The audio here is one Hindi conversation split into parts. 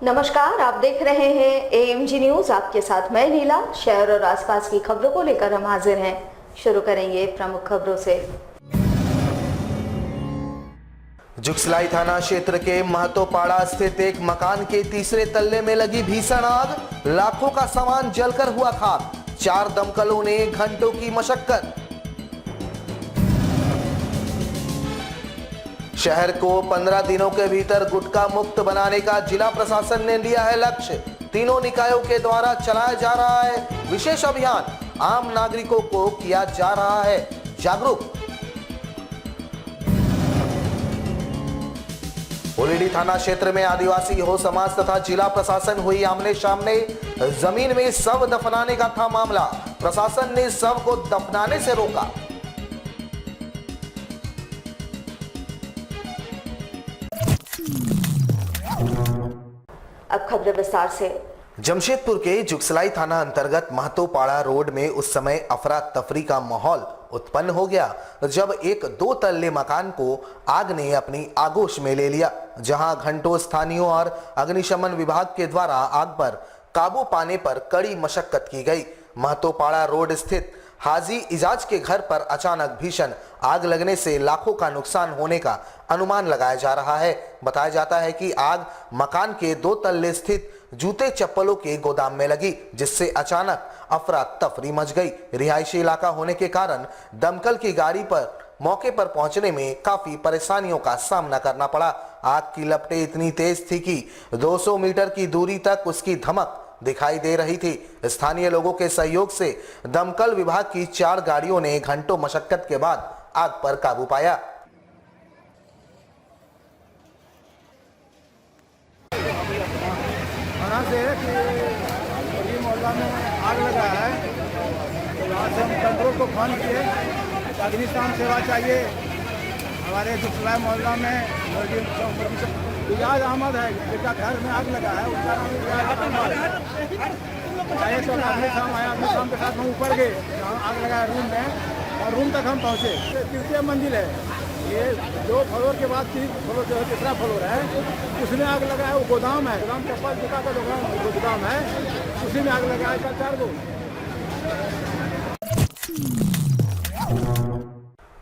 नमस्कार, आप देख रहे हैं एएमजी न्यूज। आपके साथ मैं नीला। शहर और आसपास की खबरों को लेकर हम हाजिर हैं। शुरू करेंगे प्रमुख खबरों से। जुगसलाई थाना क्षेत्र के महतोपाड़ा स्थित एक मकान के तीसरे तल्ले में लगी भीषण आग, लाखों का सामान जलकर हुआ खाक। 4 दमकलों ने घंटों की मशक्कत। शहर को 15 दिनों के भीतर गुटखा मुक्त बनाने का जिला प्रशासन ने लिया है लक्ष्य। तीनों निकायों के द्वारा चलाया जा रहा है विशेष अभियान। आम नागरिकों को किया जा रहा है जागरूक। ओलीडी थाना क्षेत्र में आदिवासी हो समाज तथा जिला प्रशासन हुई आमने सामने। जमीन में शव दफनाने का था मामला। प्रशासन ने शव को दफनाने से रोका। अब खबरें विस्तार से। जमशेदपुर के जुगसलाई थाना अंतर्गत महतोपाड़ा रोड में उस समय अफरा तफरी का माहौल उत्पन्न हो गया जब एक 2 तल्ले मकान को आग ने अपनी आगोश में ले लिया, जहां घंटों स्थानीयों और अग्निशमन विभाग के द्वारा आग पर काबू पाने पर कड़ी मशक्कत की गई। महतोपाड़ा रोड स्थित हाजी इजाज के घर पर अचानक भीषण आग लगने से लाखों का नुकसान होने का अनुमान लगाया जा रहा है। बताया जाता है कि आग मकान के 2 तल्ले स्थित जूते चप्पलों के गोदाम में लगी, जिससे अचानक अफरा तफरी मच गई। रिहायशी इलाका होने के कारण दमकल की गाड़ी पर मौके पर पहुंचने में काफी परेशानियों का सामना करना पड़ा। आग की लपटें इतनी तेज थी कि 200 मीटर की दूरी तक उसकी धमक दिखाई दे रही थी। स्थानीय लोगों के सहयोग से दमकल विभाग की 4 गाड़ियों ने घंटों मशक्कत के बाद आग पर काबू पाया। से कि मोहल्ला में आग लगा है, तो वहाँ से हम कंट्रोल को फोन किए। अग्निशमन सेवा चाहिए। हमारे जुगसलाई मोहल्ला में इजाज अहमद है, जिनका घर में आग लगा है, उसका नाम इजाज अहमद है। तो अग्निशमन आया, अग्निशमन के साथ हम ऊपर गए, आग लगा है रूम में, और रूम तक हम पहुँचे। 3य मंजिल है, ये 2 फ्लोर के बाद 3 फ्लोर जो है 3रा फ्लोर है, उसमें आग लगा है। वो गोदाम है, गोदाम चप्पल जूता का गोदाम है, उसी में आग लगा है। 4 गो।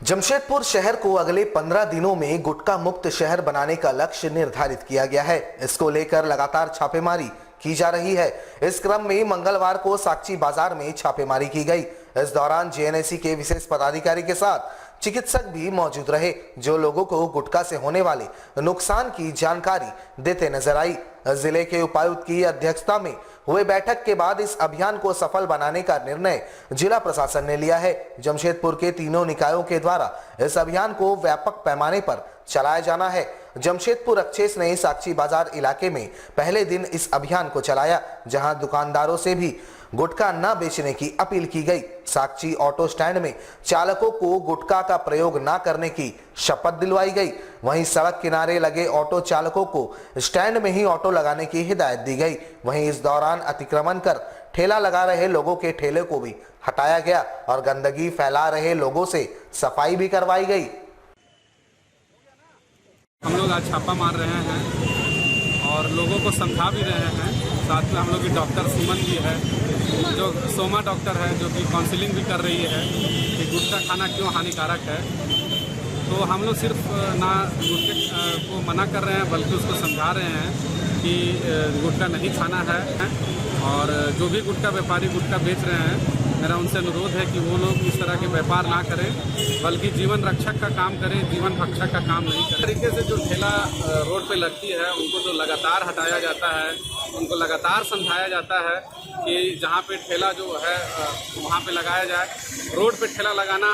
जमशेदपुर शहर को अगले 15 दिनों में गुटखा मुक्त शहर बनाने का लक्ष्य निर्धारित किया गया है। इसको लेकर लगातार छापेमारी की जा रही है। इस क्रम में मंगलवार को साक्षी बाजार में छापेमारी की गई। इस दौरान जेएनएसी के विशेष पदाधिकारी के साथ चिकित्सक भी मौजूद रहे, जो लोगों को गुटखा से होने वाले नुकसान की जानकारी देते नजर आई। जिले के उपायुक्त की अध्यक्षता में हुए बैठक के बाद इस अभियान को सफल बनाने का निर्णय जिला प्रशासन ने लिया है। जमशेदपुर के तीनों निकायों के द्वारा इस अभियान को व्यापक पैमाने पर चलाया जाना है। जमशेदपुर एक्सेस ने साक्षी बाजार इलाके में पहले दिन इस अभियान को चलाया, जहां दुकानदारों से भी गुटखा न बेचने की अपील की गई। साक्षी ऑटो स्टैंड में चालकों को गुटखा का प्रयोग न करने की शपथ दिलवाई गई। वहीं सड़क किनारे लगे ऑटो चालकों को स्टैंड में ही ऑटो लगाने की हिदायत दी गई। वहीं इस दौरान अतिक्रमण कर ठेला लगा रहे लोगों के ठेले को भी हटाया गया और गंदगी फैला रहे लोगों से सफाई भी करवाई गई। हम लोग आज छापा मार रहे हैं और लोगों को समझा भी रहे हैं। साथ में हम लोग की डॉक्टर सुमन जी है, जो सोमा डॉक्टर है, जो कि काउंसलिंग भी कर रही है कि गुटखा खाना क्यों हानिकारक है। तो हम लोग सिर्फ ना गुटखे को मना कर रहे हैं, बल्कि उसको समझा रहे हैं कि गुटखा नहीं खाना है। और जो भी गुटखा व्यापारी गुटखा बेच रहे हैं, मेरा उनसे अनुरोध है कि वो लोग इस तरह के व्यापार ना करें, बल्कि जीवन रक्षक का काम करें, जीवन भक्षक का काम नहीं करें। तरीके से जो ठेला रोड पे लगती है, उनको जो लगातार हटाया जाता है, उनको लगातार समझाया जाता है कि जहाँ पे ठेला जो है वहाँ पे लगाया जाए। रोड पे ठेला लगाना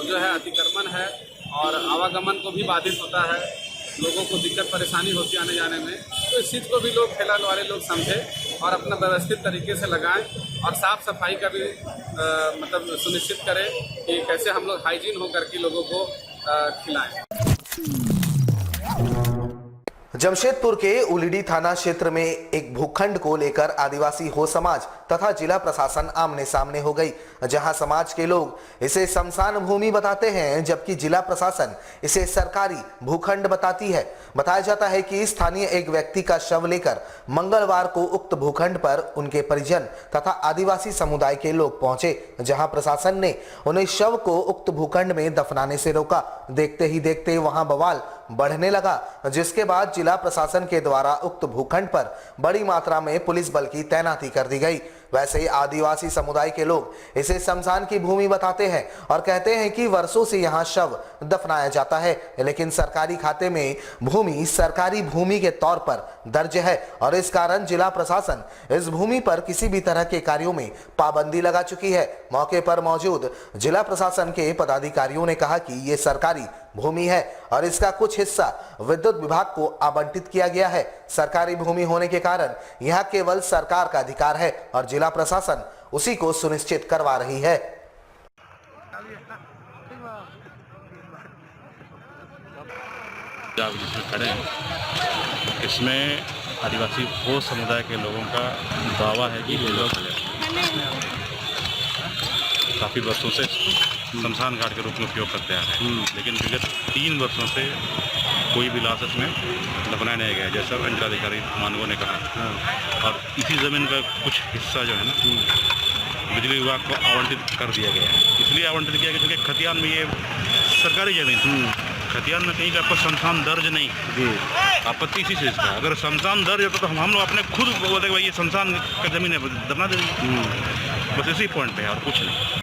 जो है अतिक्रमण है और आवागमन को भी बाधित होता है, लोगों को दिक्कत परेशानी होती है आने जाने में। तो इस चीज़ को भी लोग ठेला वाले लोग समझें और अपना व्यवस्थित तरीके से लगाएं और साफ़ सफाई का भी मतलब सुनिश्चित करें कि कैसे हम लोग हाइजीन होकर के लोगों को खिलाएं। जमशेदपुर के उलिडी थाना क्षेत्र में एक भूखंड को लेकर आदिवासी हो समाज तथा जिला प्रशासन आमने सामने हो गई, जहां समाज के लोग इसे शमशान भूमि बताते हैं जबकि जिला प्रशासन इसे सरकारी भूखंड बताती है। बताया जाता है कि स्थानीय एक व्यक्ति का शव लेकर मंगलवार को उक्त भूखंड पर उनके परिजन तथा आदिवासी समुदाय के लोग पहुंचे, जहां प्रशासन ने उन्हें शव को उक्त भूखंड में दफनाने से रोका। देखते ही देखते वहां बवाल बढ़ने लगा, जिसके बाद जिला प्रशासन के द्वारा उक्त भूखंड पर बड़ी मात्रा में पुलिस बल की तैनाती कर दी गई। वैसे ही आदिवासी समुदाय के लोग इसे शमशान की भूमि बताते हैं और कहते हैं कि वर्षों से यहां शव दफनाया जाता है, लेकिन सरकारी खाते में भूमि सरकारी भूमि के तौर पर दर्ज है और इस कारण जिला प्रशासन इस भूमि पर किसी भी तरह के कार्यों में पाबंदी लगा चुकी है। मौके पर मौजूद जिला प्रशासन के पदाधिकारियों ने कहा कि ये सरकारी भूमि है और इसका कुछ हिस्सा विद्युत विभाग को आवंटित किया गया है। सरकारी भूमि होने के कारण यह केवल सरकार का अधिकार है और जिला प्रशासन उसी को सुनिश्चित करवा रही है। आप जिसमें खड़े हैं इसमें आदिवासी हो समुदाय के लोगों का दावा है कि ये लोग काफ़ी वर्षों से शमशान घाट के रूप में उपयोग करते आ रहे हैं, लेकिन विगत 3 वर्षों से कोई भी लाश इसमें दफनाया नहीं गया, जैसा अंचलाधिकारी मानवों ने कहा। और इसी ज़मीन का कुछ हिस्सा जो है ना बिजली विभाग को आवंटित कर दिया गया है। इसलिए आवंटित किया गया क्योंकि खतियान में ये सरकारी ज़मीन, खतियान में कहीं का आपको शमशान दर्ज नहीं। आपत्ति इसी चीज़ का, अगर शमशान दर्ज होता तो हम लोग अपने खुद बोलते भाई ये शमशान का ज़मीन है, दफना देंगे। बस इसी पॉइंट पे और कुछ नहीं।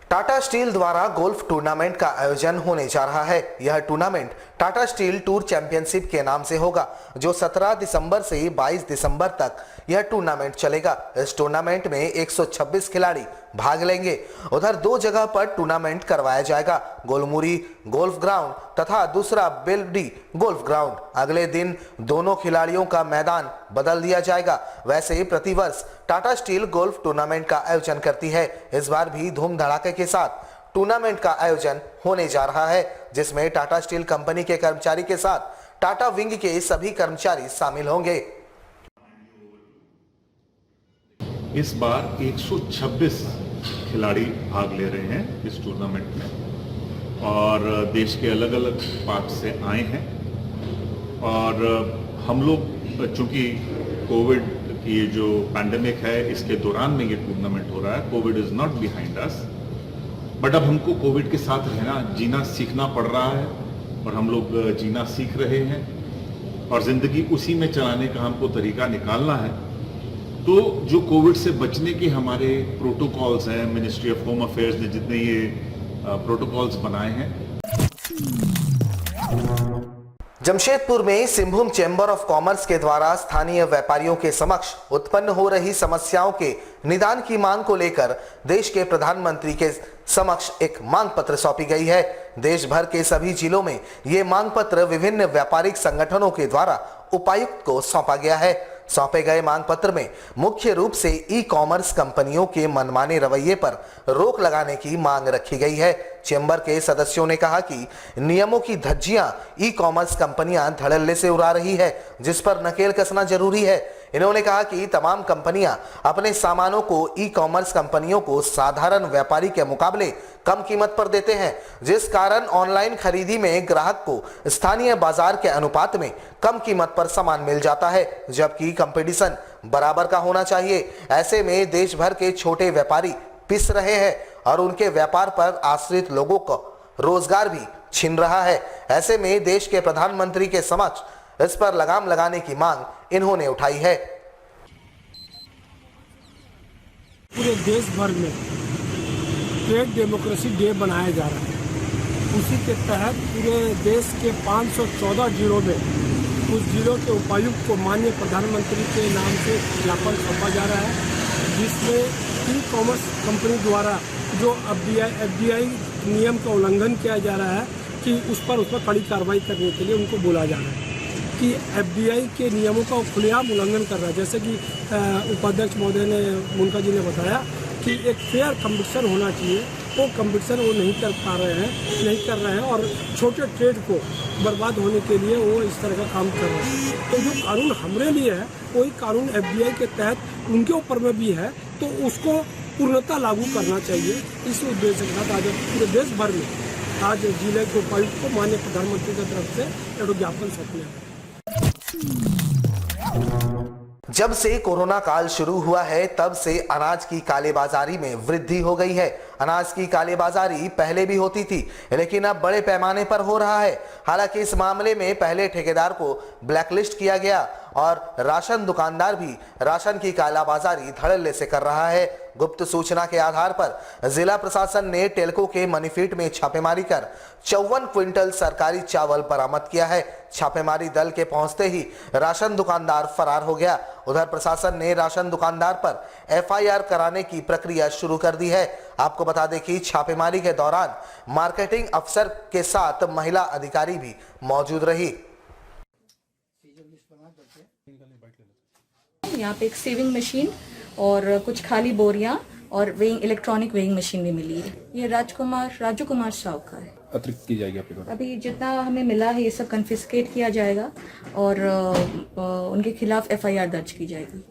टाटा स्टील द्वारा गोल्फ टूर्नामेंट का आयोजन होने जा रहा है। यह tournament Tata steel tour championship के नाम से होगा, जो 17 दिसंबर से 22 दिसंबर तक यह टूर्नामेंट चलेगा। इस टूर्नामेंट में 126 खिलाड़ी भाग लेंगे। उधर 2 जगह पर टूर्नामेंट करवाया जाएगा, गोलमुरी गोल्फ ग्राउंड तथा दूसरा बेलडी गोल्फ ग्राउंड। अगले दिन दोनों खिलाड़ियों का मैदान बदल दिया जाएगा। वैसे ही प्रतिवर्ष टाटा स्टील गोल्फ टूर्नामेंट का आयोजन करती है। इस बार भी धूम धड़ाके के साथ टूर्नामेंट का आयोजन होने जा रहा है, जिसमें टाटा स्टील कंपनी के कर्मचारी के साथ टाटा विंग के सभी कर्मचारी शामिल होंगे। इस बार 126 खिलाड़ी भाग ले रहे हैं इस टूर्नामेंट में और देश के अलग अलग पार्ट से आए हैं। और हम लोग चूंकि कोविड की ये जो पैंडेमिक है इसके दौरान में ये टूर्नामेंट हो रहा है, Covid is not behind us, but अब हमको कोविड के साथ रहना जीना सीखना पड़ रहा है और हम लोग जीना सीख रहे हैं और ज़िंदगी उसी में चलाने का हमको तरीका निकालना है। तो जो कोविड से बचने के हमारे प्रोटोकॉल्स हैं, मिनिस्ट्री ऑफ होम अफेयर्स ने जितने ये प्रोटोकॉल्स बनाए हैं। जमशेदपुर में सिंहभूम चैम्बर ऑफ कॉमर्स के द्वारा स्थानीय व्यापारियों के समक्ष उत्पन्न हो रही समस्याओं के निदान की मांग को लेकर देश के प्रधानमंत्री के समक्ष एक मांग पत्र सौंपी गई है। देश भर के सभी जिलों में ये मांग पत्र विभिन्न व्यापारिक संगठनों के द्वारा उपायुक्त को सौंपा गया है। सौंपे गए मांग पत्र में मुख्य रूप से ई कॉमर्स कंपनियों के मनमाने रवैये पर रोक लगाने की मांग रखी गई है। चैम्बर के सदस्यों ने कहा कि नियमों की धज्जियां ई कॉमर्स कंपनियां धड़ल्ले से उड़ा रही है, जिस पर नकेल कसना जरूरी है। इन्होंने कहा कि तमाम कंपनियां अपने सामानों को ई कॉमर्स कंपनियों को साधारण व्यापारी के मुकाबले कम कीमत पर देते हैं, जिस कारण ऑनलाइन खरीदी में ग्राहक को स्थानीय बाजार के अनुपात में कम कीमत पर सामान मिल जाता है, जबकि कंपटीशन बराबर का होना चाहिए। ऐसे में देश भर के छोटे व्यापारी पिस रहे हैं और उनके व्यापार पर आश्रित लोगों को रोजगार भी छीन रहा है। ऐसे में देश के प्रधानमंत्री के समक्ष इस पर लगाम लगाने की मांग इन्होंने उठाई है। पूरे देश भर में ट्रेड डेमोक्रेसी डे बनाया जा रहा है। उसी के तहत पूरे देश के 514 जिलों में उस जिलों के उपायुक्त को माननीय प्रधानमंत्री के नाम से ज्ञापन सौंपा जा रहा है, जिसमें ई कॉमर्स कंपनी द्वारा जो एफडीआई नियम का उल्लंघन किया जा रहा है कि उस पर कड़ी कार्रवाई करने के लिए उनको बोला जा रहा है कि एफडीआई के नियमों का खुलेआम उल्लंघन कर रहा है। जैसे कि उपाध्यक्ष महोदय ने मुनका जी ने बताया कि एक फेयर कंपटीशन होना चाहिए वो कंपटीशन वो नहीं कर पा रहे हैं, नहीं कर रहे हैं और छोटे ट्रेड को बर्बाद होने के लिए वो इस तरह का काम कर रहे हैं। तो जो कानून हमारे लिए है वही कानून FBI के तहत उनके ऊपर में भी है, तो उसको पूर्णतः लागू करना चाहिए। इस उद्देश्य के साथ आज पूरे देश भर में आज जिले के उपायुक्त को माननीय प्रधानमंत्री की तरफ से एक ज्ञापन सौंपने हैं। जब से कोरोना काल शुरू हुआ है तब से अनाज की कालेबाजारी में वृद्धि हो गई है। अनाज की कालेबाजारी पहले भी होती थी, लेकिन अब बड़े पैमाने पर हो रहा है। हालांकि इस मामले में पहले ठेकेदार को ब्लैकलिस्ट किया गया और राशन दुकानदार भी राशन की कालाबाजारी धड़ल्ले से कर रहा है। गुप्त सूचना के आधार पर जिला प्रशासन ने टेल्को के मनीफीट में छापेमारी कर 54 क्विंटल सरकारी चावल बरामद किया है। छापेमारी दल के पहुंचते ही राशन दुकानदार फरार हो गया। उधर प्रशासन ने राशन दुकानदार पर FIR कराने की प्रक्रिया शुरू कर दी है। आपको बता दें कि छापेमारी के दौरान मार्केटिंग अफसर के साथ महिला अधिकारी भी मौजूद रही। यहाँ पे एक सेविंग मशीन और कुछ खाली बोरियां और वेइंग इलेक्ट्रॉनिक वेइंग मशीन भी मिली है। ये राजू कुमार साव का है। अतिरिक्त की जाएगी आपके द्वारा? अभी जितना हमें मिला है ये सब कन्फिस्केट किया जाएगा और उनके खिलाफ FIR दर्ज की जाएगी।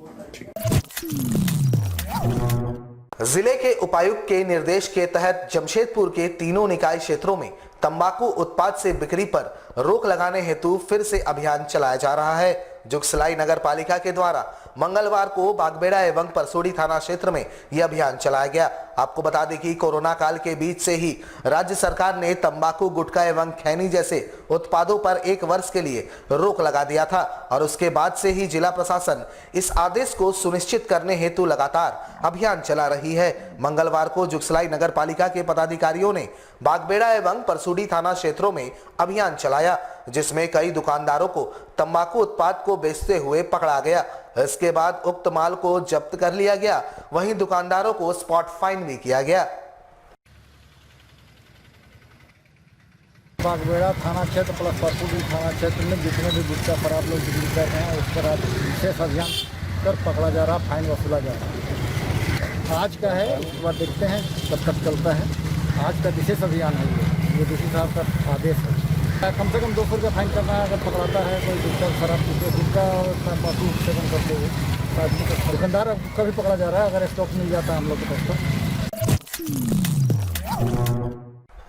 जिले के उपायुक्त के निर्देश के तहत जमशेदपुर के तीनों निकाय क्षेत्रों में तंबाकू उत्पाद से बिक्री पर रोक लगाने हेतु फिर से अभियान चलाया जा रहा है। जुगसलाई नगर पालिका के द्वारा मंगलवार को बागबेड़ा एवं परसोड़ी थाना क्षेत्र में यह अभियान चलाया गया। आपको बता दें कि कोरोना काल के बीच से ही राज्य सरकार ने तंबाकू, गुटखा एवं खैनी जैसे उत्पादों पर 1 वर्ष के लिए रोक लगा दिया था और उसके बाद से ही जिला प्रशासन इस आदेश को सुनिश्चित करने हेतु लगातार अभियान चला रही है। मंगलवार को जुगसलाई नगर पालिका के पदाधिकारियों ने बागबेड़ा एवं परसोड़ी थाना क्षेत्रों में अभियान चलाया, जिसमें कई दुकानदारों को तंबाकू उत्पाद को बेचते हुए पकड़ा गया। इसके बाद उक्त माल को जब्त कर लिया गया, वहीं दुकानदारों को स्पॉट फाइन भी किया गया। बागबेड़ा थाना क्षेत्र प्लस परसोड़ी थाना क्षेत्र में जितने भी गुटखा शराब लोग बिक्री कर रहे हैं उस पर आज विशेष अभियान कर पकड़ा जा रहा, फाइन वसूला जा रहा। आज का है, उसके बाद देखते हैं कब तक चलता है। आज का विशेष अभियान है ये डीसी साहब का आदेश है। कम से कम 200 रुपये फाइन करना है अगर पकड़ाता है कोई गुटखा शराब गुटखा और तंबाकू सेवन करते हुए। दुकानदार कभी पकड़ा जा रहा है अगर स्टॉक मिल जाता है हम लोग के पास।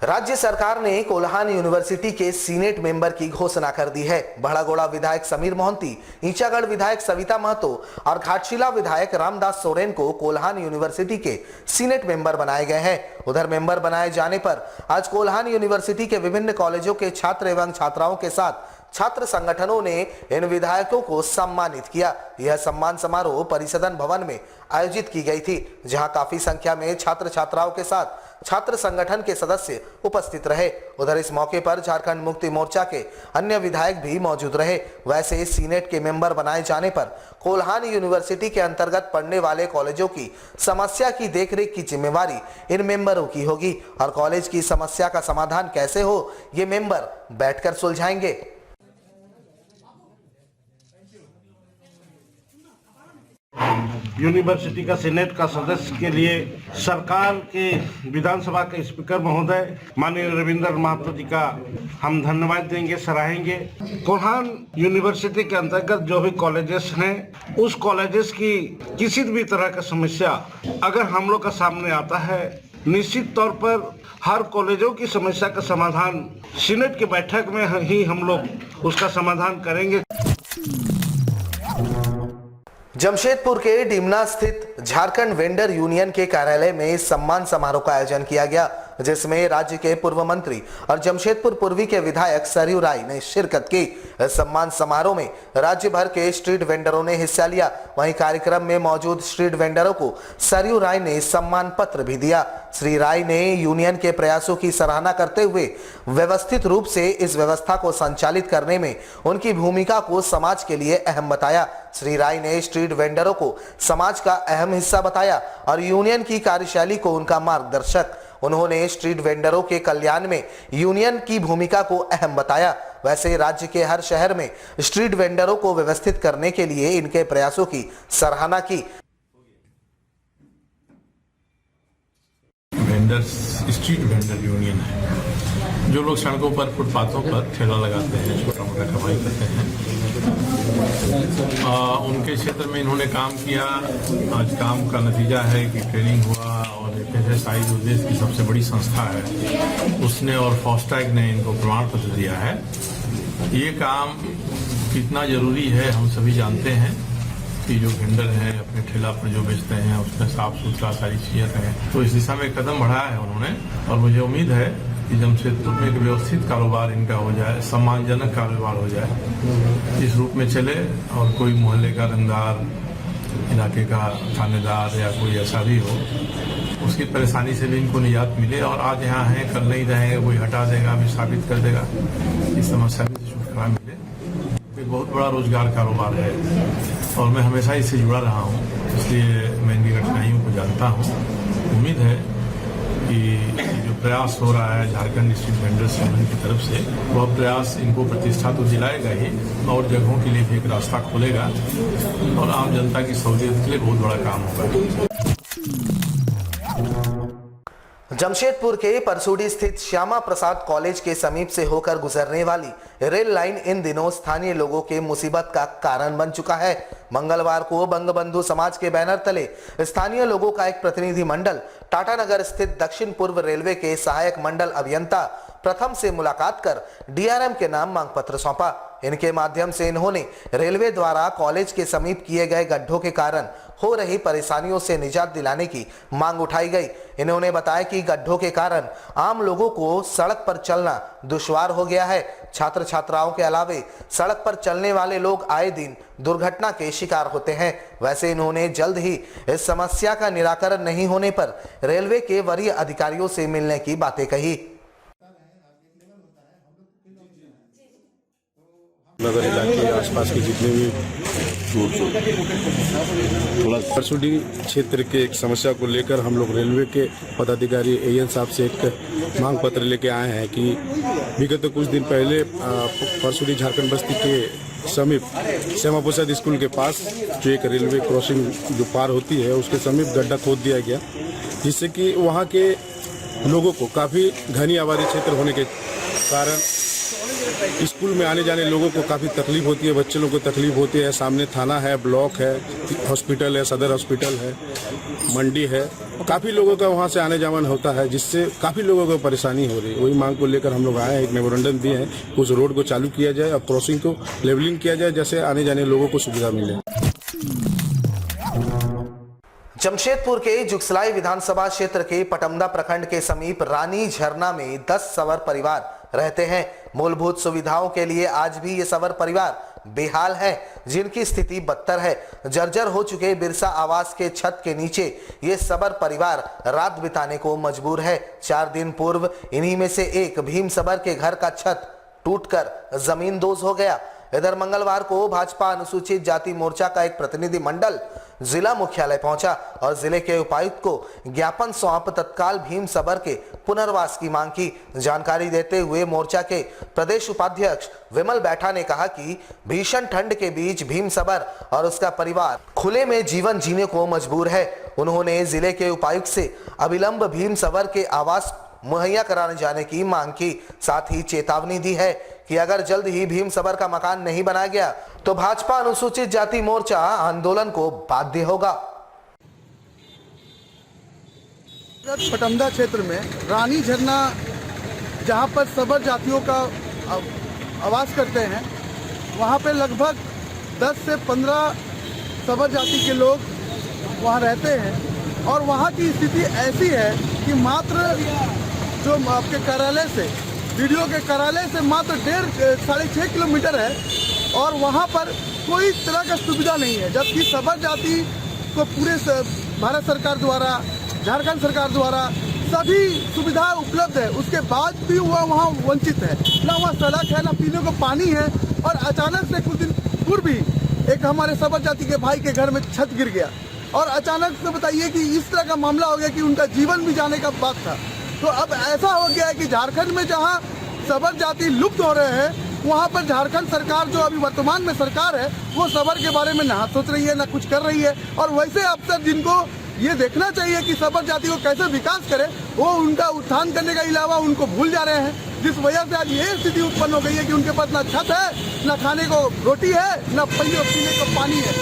राज्य सरकार ने कोल्हान यूनिवर्सिटी के सीनेट मेंबर की घोषणा कर दी है। बड़ागोड़ा विधायक समीर मोहंती, ईचागढ़ विधायक सविता महतो और घाटशिला विधायक रामदास सोरेन को कोल्हान यूनिवर्सिटी के सीनेट मेंबर बनाए गए हैं। उधर मेंबर बनाए जाने पर आज कोल्हान यूनिवर्सिटी के विभिन्न कॉलेजों के छात्र एवं छात्राओं के साथ छात्र संगठनों ने इन विधायकों को सम्मानित किया। यह सम्मान समारोह परिसदन भवन में आयोजित की गई थी, जहां काफी संख्या में छात्र छात्राओं के साथ छात्र संगठन के सदस्य उपस्थित रहे। उधर इस मौके पर झारखंड मुक्ति मोर्चा के अन्य विधायक भी मौजूद रहे। वैसे सीनेट के मेंबर बनाए जाने पर कोल्हान यूनिवर्सिटी के अंतर्गत पढ़ने वाले कॉलेजों की समस्या की देखरेख की जिम्मेवारी इन मेंबरों की होगी और कॉलेज की समस्या का समाधान कैसे हो ये मेंबर बैठकर सुलझाएंगे। यूनिवर्सिटी का सीनेट का सदस्य के लिए सरकार के विधानसभा के स्पीकर महोदय माननीय रविंद्र महतो जी का हम धन्यवाद देंगे, सराहेंगे। कोल्हान यूनिवर्सिटी के अंतर्गत जो भी कॉलेजेस हैं उस कॉलेजेस की किसी भी तरह का समस्या अगर हम लोग का सामने आता है, निश्चित तौर पर हर कॉलेजों की समस्या का समाधान सीनेट की बैठक में ही हम लोग उसका समाधान करेंगे। जमशेदपुर के डिमना स्थित झारखंड वेंडर यूनियन के कार्यालय में सम्मान समारोह का आयोजन किया गया, जिसमें राज्य के पूर्व मंत्री और जमशेदपुर पूर्वी के विधायक सरयू राय ने शिरकत की। इस सम्मान समारोह में राज्य भर के स्ट्रीट वेंडरों ने हिस्सा लिया। वहीं कार्यक्रम में मौजूद स्ट्रीट वेंडरों को सरयू राय ने सम्मान पत्र भी दिया। श्री राय ने यूनियन के प्रयासों की सराहना करते हुए व्यवस्थित रूप से इस व्यवस्था को संचालित करने में उनकी भूमिका को समाज के लिए अहम बताया। श्री राय ने स्ट्रीट वेंडरों को समाज का अहम हिस्सा बताया और यूनियन की कार्यशैली को उनका मार्गदर्शक। उन्होंने स्ट्रीट वेंडरों के कल्याण में यूनियन की भूमिका को अहम बताया। वैसे राज्य के हर शहर में स्ट्रीट वेंडरों को व्यवस्थित करने के लिए इनके प्रयासों की सराहना की। वेंडर्स स्ट्रीट वेंडर यूनियन है, जो लोग सड़कों पर, फुटपाथों पर ठेला लगाते हैं, छोटा मोटा कमाई करते हैं। उनके क्षेत्र में इन्होंने काम किया। आज काम का नतीजा है कि ट्रेनिंग हुआ और FSSAI जो देश की सबसे बड़ी संस्था है उसने और फास्टैग ने इनको प्रमाण पत्र दिया है। ये काम कितना जरूरी है हम सभी जानते हैं कि जो वेंडर हैं अपने ठेला पर जो बेचते हैं उसमें साफ सुथरा सारी चीजें रहें। तो इस दिशा में कदम बढ़ाया है उन्होंने और मुझे उम्मीद है कि जमशेदपुर में एक व्यवस्थित कारोबार इनका हो जाए, सम्मानजनक कारोबार हो जाए, इस रूप में चले और कोई मोहल्ले का रंगदार, इलाके का थानेदार या कोई ऐसा भी हो उसकी परेशानी से भी इनको निजात मिले। और आज यहाँ हैं, कल नहीं रहेंगे, कोई हटा देगा, विस्थापित कर देगा, इस समस्या में छुटकारा मिले। एक बहुत बड़ा रोजगार कारोबार है और मैं हमेशा इससे जुड़ा रहा हूँ, इसलिए मैं इनकी कठिनाइयों को जानता हूँ। उम्मीद है कि जो प्रयास हो रहा है झारखंड स्ट्रीट वेंडर्स यूनियन की तरफ से, वह प्रयास इनको प्रतिष्ठा तो दिलाएगा ही और जगहों के लिए भी एक रास्ता खोलेगा और आम जनता की सहूलियत के लिए बहुत बड़ा काम होगा। जमशेदपुर के परसूडी स्थित श्यामा प्रसाद कॉलेज के समीप से होकर गुजरने वाली रेल लाइन इन दिनों स्थानीय लोगों के मुसीबत का कारण बन चुका है। मंगलवार को बंगबंधु समाज के बैनर तले स्थानीय लोगों का एक प्रतिनिधि मंडल टाटानगर स्थित दक्षिण पूर्व रेलवे के सहायक मंडल अभियंता प्रथम से मुलाकात कर DRM के नाम मांग पत्र सौंपा। इनके माध्यम से इन्होंने रेलवे द्वारा कॉलेज के समीप किए गए गड्ढों के कारण हो रही परेशानियों से निजात दिलाने की मांग उठाई गई। इन्होंने बताया कि गड्ढों के कारण आम लोगों को सड़क पर चलना दुश्वार हो गया है। छात्र छात्राओं के अलावे सड़क पर चलने वाले लोग आए दिन दुर्घटना के शिकार होते हैं। वैसे इन्होंने जल्द ही इस समस्या का निराकरण नहीं होने पर रेलवे के वरीय अधिकारियों से मिलने की बातें कही। नगर इलाके आसपास के जितने भी थोड़ा परसूडी क्षेत्र के एक समस्या को लेकर हम लोग रेलवे के पदाधिकारी AN साहब से एक मांग पत्र लेके आए हैं कि विगत कुछ दिन पहले परसूडी झारखंड बस्ती के समीप श्यामा प्रसाद स्कूल के पास जो एक रेलवे क्रॉसिंग जो पार होती है उसके समीप गड्ढा खोद दिया गया, जिससे कि वहाँ के लोगों को काफ़ी घनी आबादी क्षेत्र होने के कारण स्कूल में आने जाने लोगों को काफ़ी तकलीफ होती है, बच्चे लोगों को तकलीफ होती है। सामने थाना है, ब्लॉक है, हॉस्पिटल है, सदर हॉस्पिटल है, मंडी है, काफ़ी लोगों का वहाँ से आने जाने होता है, जिससे काफ़ी लोगों को परेशानी हो रही है। वही मांग को लेकर हम लोग आए हैं, एक मेमोरेंडम दिए हैं, उस रोड को चालू किया जाए और क्रॉसिंग को लेवलिंग किया जाए, जैसे आने जाने लोगों को सुविधा मिले। जमशेदपुर के जुगसलाई विधानसभा क्षेत्र के पटमदा प्रखंड के समीप रानी झरना में 10 सवर परिवार रहते हैं। मूलभूत सुविधाओं के लिए आज भी ये सवर परिवार बेहाल हैं, जिनकी स्थिति बदतर है। जर्जर हो चुके बिरसा आवास के छत के नीचे ये सबर परिवार रात बिताने को मजबूर है। 4 दिन पूर्व इन्हीं में से एक भीम सबर के घर का छत टूटकर जमींदोज हो गया। इधर मंगलवार को भाजपा अनुसूचित जाति मोर्चा का एक प्रतिनिधि मंडल जिला मुख्यालय पहुंचा और जिले के उपायुक्त को ज्ञापन सौंप तत्काल भीम सबर के पुनर्वास की मांग की। जानकारी देते हुए मोर्चा के प्रदेश उपाध्यक्ष विमल बैठा ने कहा कि भीषण ठंड के बीच भीम सबर और उसका परिवार खुले में जीवन जीने को मजबूर है। उन्होंने जिले के उपायुक्त से अविलंब भीम सबर के आवास मुहैया कराने जाने की मांग की। साथ ही चेतावनी दी है कि अगर जल्द ही भीम सबर का मकान नहीं बनाया गया तो भाजपा अनुसूचित जाति मोर्चा आंदोलन को बाध्य होगा। पटमदा क्षेत्र में रानी झरना, जहां पर सबर जातियों का आवास करते हैं, वहां पे लगभग 10 से 15 सबर जाति के लोग वहां रहते हैं और वहां की स्थिति ऐसी है कि मात्र जो आपके कार्यालय से वीडियो के कार्यालय से मात्र 6.5 किलोमीटर है और वहाँ पर कोई तरह का सुविधा नहीं है, जबकि सबर जाति को पूरे भारत सरकार द्वारा, झारखंड सरकार द्वारा सभी सुविधा उपलब्ध है, उसके बाद भी वह वहाँ वंचित है। ना वहाँ सड़क है, ना पीने को पानी है। और अचानक से कुछ दिन पूर्व भी एक हमारे सबर जाति के भाई के घर में छत गिर गया और अचानक से बताइए कि इस तरह का मामला हो गया कि उनका जीवन भी जाने का बात था। तो अब ऐसा हो गया है कि झारखंड में जहां सबर जाति लुप्त हो रहे हैं, वहां पर झारखंड सरकार जो अभी वर्तमान में सरकार है वो सबर के बारे में ना सोच रही है, ना कुछ कर रही है। और वैसे अफसर जिनको ये देखना चाहिए कि सबर जाति को कैसे विकास करे, वो उनका उत्थान करने के अलावा उनको भूल जा रहे हैं, जिस वजह से आज ये स्थिति उत्पन्न हो गई है कि उनके पास ना छत है, ना खाने को रोटी है, ना पीने को पानी है।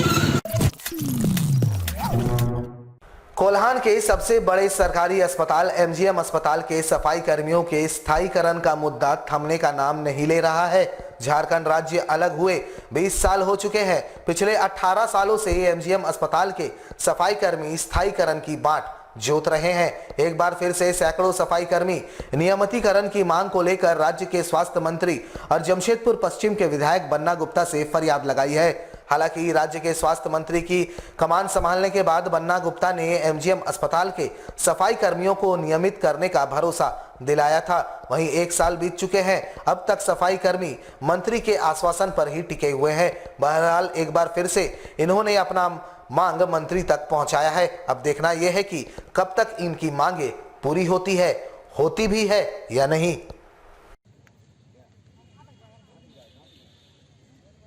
कोल्हान के सबसे बड़े सरकारी अस्पताल एमजीएम अस्पताल के सफाई कर्मियों के स्थायीकरण का मुद्दा थमने का नाम नहीं ले रहा है। झारखंड राज्य अलग हुए 20 साल हो चुके हैं। पिछले 18 सालों से एमजीएम अस्पताल के सफाई कर्मी स्थायीकरण की बाट जोत रहे हैं। एक बार फिर से सैकड़ों सफाई कर्मी नियमितीकरण की मांग को लेकर राज्य के स्वास्थ्य मंत्री और जमशेदपुर पश्चिम के विधायक बन्ना गुप्ता से फरियाद लगाई है। हालांकि राज्य के स्वास्थ्य मंत्री की कमान संभालने के बाद बन्ना गुप्ता ने एमजीएम अस्पताल के सफाई कर्मियों को नियमित करने का भरोसा दिलाया था। वहीं 1 साल बीत चुके हैं, अब तक सफाई कर्मी मंत्री के आश्वासन पर ही टिके हुए हैं। बहरहाल एक बार फिर से इन्होंने अपना मांग मंत्री तक पहुंचाया है। अब देखना यह है कि कब तक इनकी मांगे पूरी होती भी है या नहीं।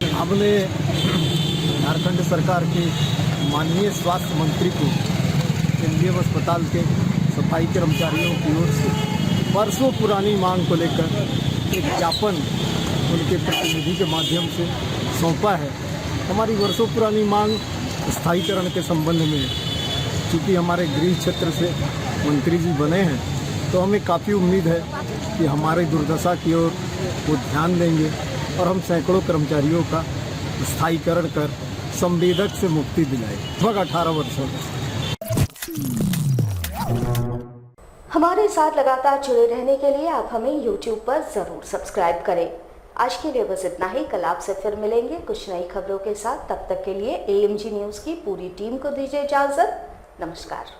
हमने झारखंड सरकार के माननीय स्वास्थ्य मंत्री को एमजीएम अस्पताल के सफाई कर्मचारियों की ओर से वर्षों पुरानी मांग को लेकर एक ज्ञापन उनके प्रतिनिधि के माध्यम से सौंपा है। हमारी वर्षों पुरानी मांग स्थायीकरण के संबंध में, चूँकि हमारे गृह क्षेत्र से मंत्री जी बने हैं, तो हमें काफ़ी उम्मीद है कि हमारे दुर्दशा की ओर वो ध्यान देंगे और हम सैकड़ों कर्मचारियों का स्थायीकरण कर संवेदक से मुक्ति दिलाए लगभग 18 वर्षों में। हमारे साथ लगातार जुड़े रहने के लिए आप हमें YouTube पर जरूर सब्सक्राइब करें। आज के लिए बस इतना ही। कल आपसे फिर मिलेंगे कुछ नई खबरों के साथ। तब तक के लिए AMG न्यूज़ की पूरी टीम को दीजिए इजाजत। नमस्कार।